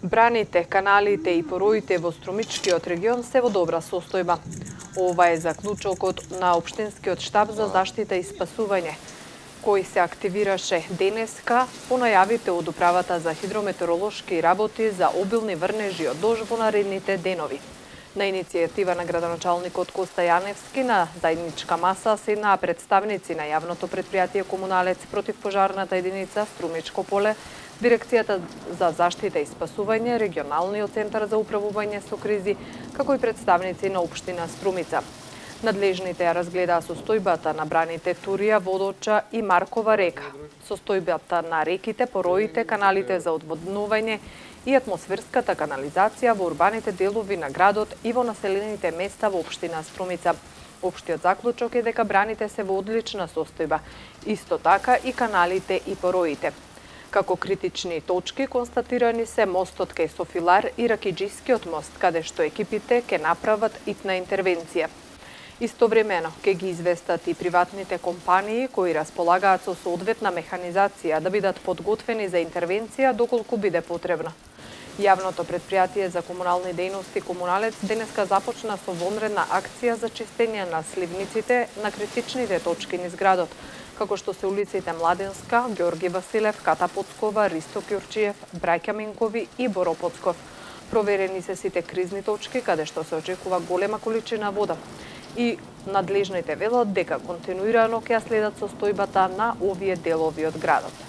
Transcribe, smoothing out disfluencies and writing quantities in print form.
Браните, каналите и пороите во Струмичкиот регион се во добра состојба. Ова е заклучокот на Општинскиот штаб за заштита и спасување, кој се активираше денеска по најавите од Управата за хидрометеоролошки работи за обилни врнежи од дожд во наредните денови. На иницијатива на градоначалникот Коста Јаневски на заедничка маса седнаа представници на јавното предпријатие Комуналец противпожарната единица Струмичко поле, Дирекцијата за заштита и спасување, Регионалниот центар за управување со кризи, како и представници на општина Струмица. Надлежните ја разгледаа состојбата на браните Турија, Водоча и Маркова река, состојбата на реките, пороите, каналите за одводнување и атмосферската канализација во урбаните делови на градот и во населените места во општина Струмица. Општиот заклучок е дека браните се во одлична состојба, исто така и каналите и пороите. Како критични точки констатирани се мостот кај Софилар и Ракиџискиот мост, каде што екипите ќе направат итна интервенција. Истовремено, ќе ги известат и приватните компании кои располагаат со соодветна механизација да бидат подготвени за интервенција доколку биде потребно. Јавното предпријатие за комунални дејности Комуналец денеска започна со вонредна акција за чистење на сливниците на критичните точки низ градот, како што се улиците Младенска, Ѓорги Василев, Ката Поцкова, Ристо Ќурчиев, Браќа Минкови и Боро Поцков. Проверени се сите кризни точки каде што се очекува голема количина вода. И надлежните велат дека континуирано ќе ја следат состојбата на овие делови од градот.